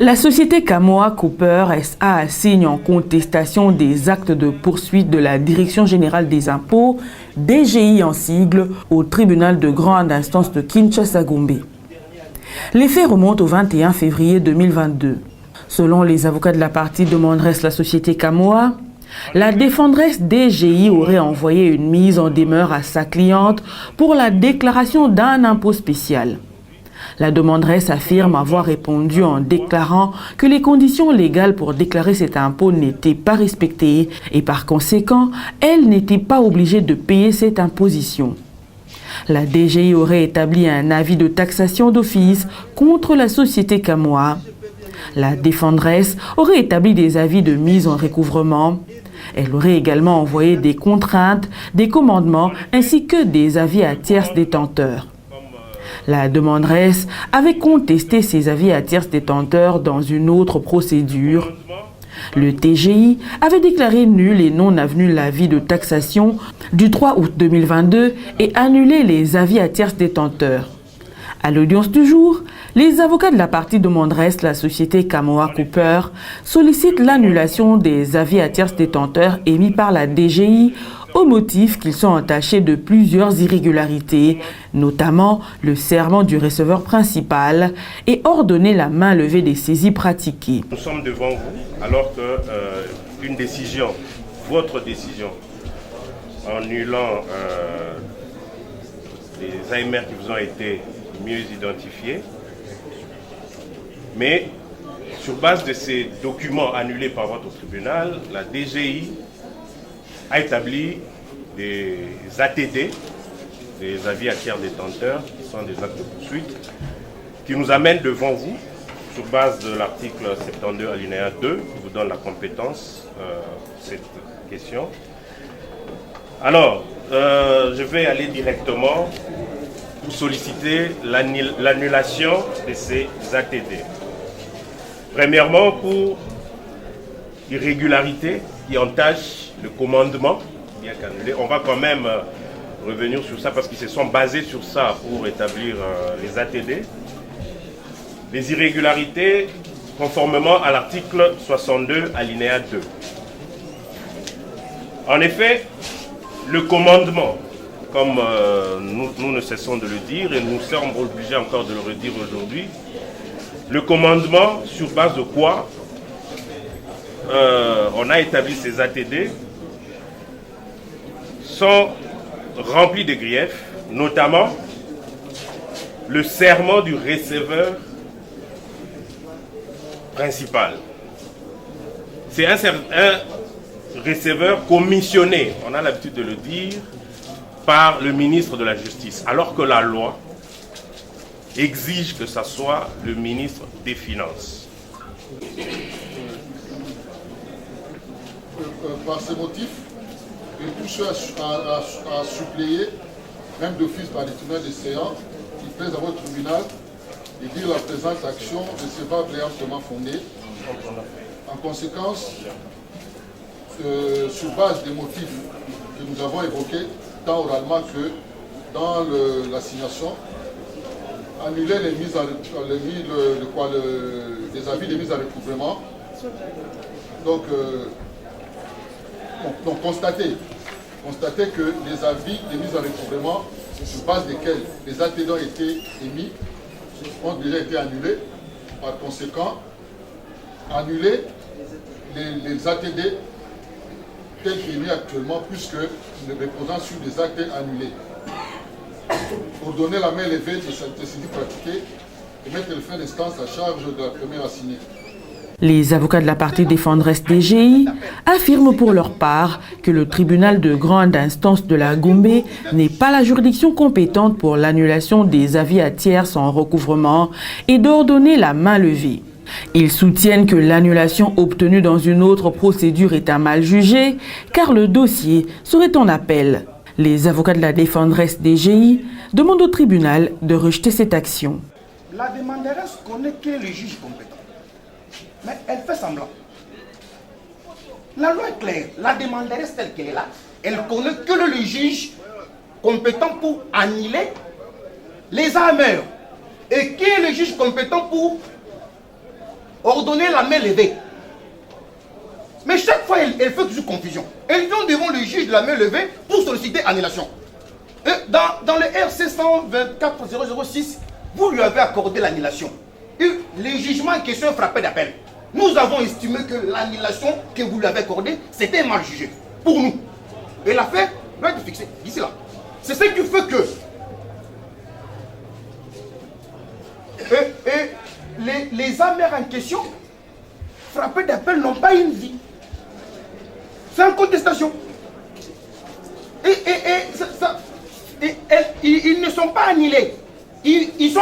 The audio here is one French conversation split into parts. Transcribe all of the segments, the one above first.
La société Kamoa Copper SA signe en contestation des actes de poursuite de la Direction générale des impôts, DGI en sigle, au tribunal de grande instance de Kinshasa-Gombe. Les faits remontent au 21 février 2022. Selon les avocats de la partie demanderesse la société Kamoa, la défendresse DGI aurait envoyé une mise en demeure à sa cliente pour la déclaration d'un impôt spécial. La demanderesse affirme avoir répondu en déclarant que les conditions légales pour déclarer cet impôt n'étaient pas respectées et par conséquent, elle n'était pas obligée de payer cette imposition. La DGI aurait établi un avis de taxation d'office contre la société Kamoa. La défendresse aurait établi des avis de mise en recouvrement. Elle aurait également envoyé des contraintes, des commandements ainsi que des avis à tierces détenteurs. La demanderesse avait contesté ces avis à tierces détenteurs dans une autre procédure. Le TGI avait déclaré nul et non avenu l'avis de taxation du 3 août 2022 et annulé les avis à tierces détenteurs. À l'audience du jour, les avocats de la partie demanderesse, la société Kamoa Copper, sollicitent l'annulation des avis à tierces détenteurs émis par la DGI au motif qu'ils sont entachés de plusieurs irrégularités, notamment le serment du receveur principal et ordonner la main levée des saisies pratiquées. Nous sommes devant vous alors que une décision, votre décision, en annulant les AMR qui vous ont été mieux identifiés, mais sur base de ces documents annulés par votre tribunal, la DGI a établi des ATD, des avis à tiers détenteurs, qui sont des actes de poursuite, qui nous amènent devant vous, sur base de l'article 72 alinéa 2, qui vous donne la compétence pour cette question. Alors, je vais aller directement pour solliciter l'annulation de ces ATD. Premièrement, pour irrégularité qui entache le commandement, bien qu'annulé. On va quand même revenir sur ça parce qu'ils se sont basés sur ça pour établir les ATD. Les irrégularités conformément à l'article 62 alinéa 2. En effet, le commandement, comme nous ne cessons de le dire et nous sommes obligés encore de le redire aujourd'hui, le commandement sur base de quoi on a établi ces ATD sont remplis de griefs, notamment le serment du receveur principal. C'est un receveur commissionné, on a l'habitude de le dire, par le ministre de la Justice, alors que la loi exige que ce soit le ministre des Finances. Par ces motifs, je touche à suppléer, même d'office par les tribunaux des séances, qui plaisent à votre tribunal et dire la présente action recevable et amplement fondée. En conséquence, sur base des motifs que nous avons évoqués, tant oralement que dans l'assignation, annuler les mises les avis de mise à recouvrement. Donc constater que les avis de mise à recouvrement, sur base desquels les ATD ont été émis, ont déjà été annulés. Par conséquent, annuler les ATD tels qu'émis actuellement, puisque ne reposant sur des actes annulés. Pour donner la main levée de cette décision pratiquée et mettre le fin d'instance à charge de la première assignée. Les avocats de la partie défendresse DGI affirment pour leur part que le tribunal de grande instance de la Gombe n'est pas la juridiction compétente pour l'annulation des avis à tiers sans recouvrement et d'ordonner la main levée. Ils soutiennent que l'annulation obtenue dans une autre procédure est un mal jugé car le dossier serait en appel. Les avocats de la défendresse DGI demandent au tribunal de rejeter cette action. La demanderesse connaît qui est le juge compétent. Mais elle fait semblant. La loi est claire. La demanderesse telle qu'elle est là, elle connaît que le juge compétent pour annuler les AMR. Et qui est le juge compétent pour ordonné la main levée. Mais chaque fois, elle fait toujours confusion. Elle vient devant le juge de la main levée pour solliciter annulation. Et dans le RC 124-006, vous lui avez accordé l'annulation. Et le jugement en question est frappé d'appel. Nous avons estimé que l'annulation que vous lui avez accordée, c'était mal jugé. Pour nous. Et l'affaire doit être fixée d'ici là. C'est ce qui fait que les amers en question, frappés d'appel, n'ont pas une vie. C'est en contestation. Ils ne sont pas annulés. Ils sont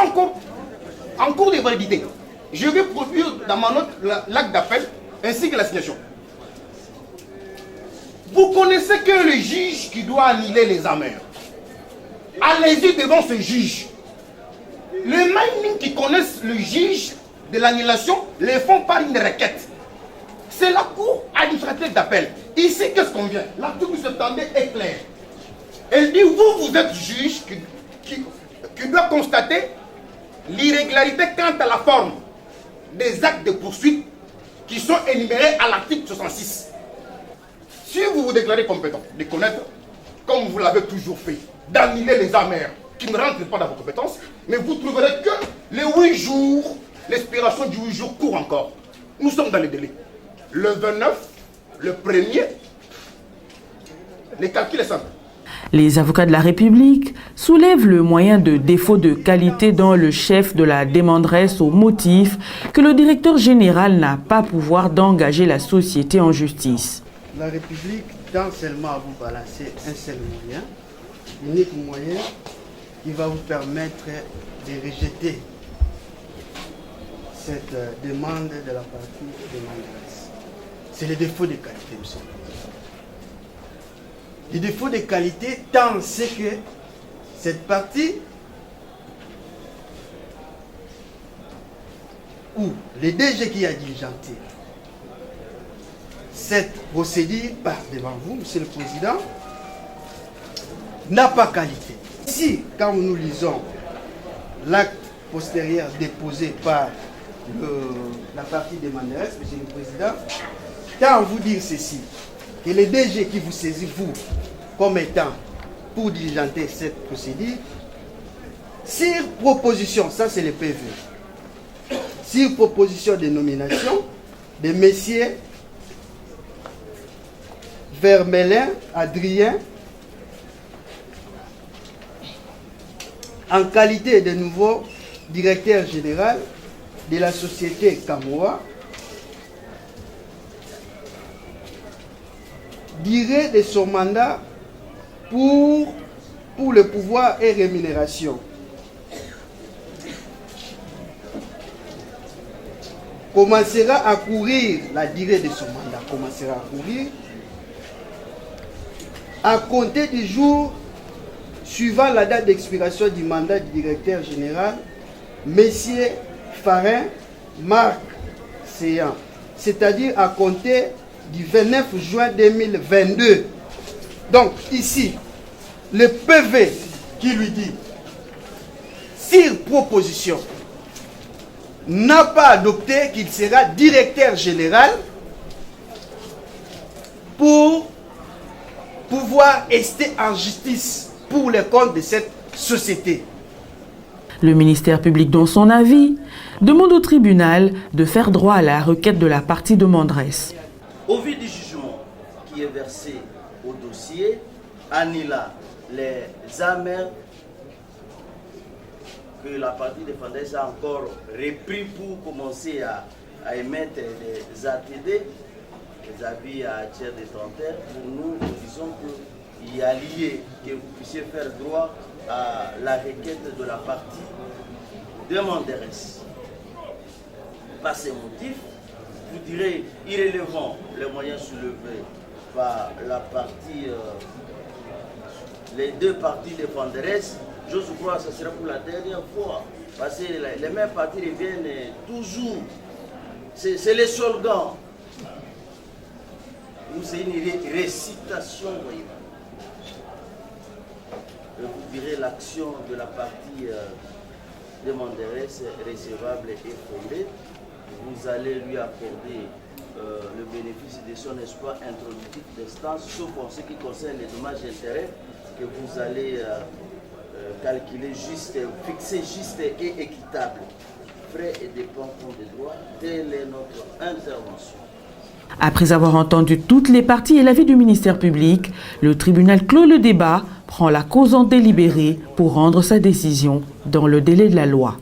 en cours de validité. Je vais produire dans ma note l'acte d'appel ainsi que l'assignation. Vous connaissez que le juge qui doit annuler les amers. Allez-y devant ce juge. Les mêmes qui connaissent le juge de l'annulation les font par une requête. C'est la cour administrative d'appel. Ici, qu'est-ce qu'on vient? L'article 72 est clair. Elle dit, vous êtes juge qui doit constater l'irrégularité quant à la forme des actes de poursuite qui sont énumérés à l'article 66. Si vous vous déclarez compétent de connaître, comme vous l'avez toujours fait, d'annuler les amers qui ne rentrent pas dans vos compétences, mais vous trouverez que les 8 jours, l'expiration du 8 jours court encore. Nous sommes dans les délais. Le 29, le 1er, les calculs sont simples. Les avocats de la République soulèvent le moyen de défaut de qualité dans le chef de la demanderesse au motif que le directeur général n'a pas pouvoir d'engager la société en justice. La République tend seulement à vous balancer un seul moyen, l'unique moyen qui va vous permettre de rejeter cette demande de la partie demanderesse. C'est le défaut de qualité, monsieur. Le défaut de qualité tant c'est que cette partie où le DG qui a diligenté cette procédure par devant vous, monsieur le Président, n'a pas qualité. Ici, quand nous lisons l'acte postérieur déposé par la partie demanderesse, monsieur le Président, tant vous dire ceci, que le DG qui vous saisit, vous, comme étant pour diligenter cette procédure, sur proposition, ça c'est le PV, sur proposition de nomination de messieurs Vermelin, Adrien, en qualité de nouveau directeur général de la société Kamoa, durée de son mandat pour le pouvoir et rémunération. Commencera à courir, la durée de son mandat commencera à courir à compter du jour suivant la date d'expiration du mandat du directeur général, Messieurs Farin, Marc Séan, c'est-à-dire à compter du 29 juin 2022. Donc ici, le PV qui lui dit, sur proposition, n'a pas adopté qu'il sera directeur général pour pouvoir rester en justice pour les comptes de cette société. Le ministère public, dans son avis, demande au tribunal de faire droit à la requête de la partie demanderesse. Au vu du jugement qui est versé au dossier, annulant les amers que la partie défenderesse a encore repris pour commencer à émettre des ATD, les avis à tiers détenteur, pour nous, nous disons qu'il y a lié que vous puissiez faire droit à la requête de la partie demanderesse. Par ces motifs, vous direz irrélevant les moyens soulevés par la partie, les deux parties défenderesses. J'ose croire que ce sera pour la dernière fois, parce que les mêmes parties reviennent toujours. C'est les slogans. Ou c'est une récitation, voyez. Vous direz l'action de la partie demanderesse recevable et fondée. vous allez lui accorder le bénéfice de son espoir introductif d'instance, sauf en ce qui concerne les dommages et intérêts que vous allez calculer juste, fixer juste et équitable. Frais et dépenses des droits, telle est notre intervention. Après avoir entendu toutes les parties et l'avis du ministère public, le tribunal clôt le débat, prend la cause en délibéré pour rendre sa décision dans le délai de la loi.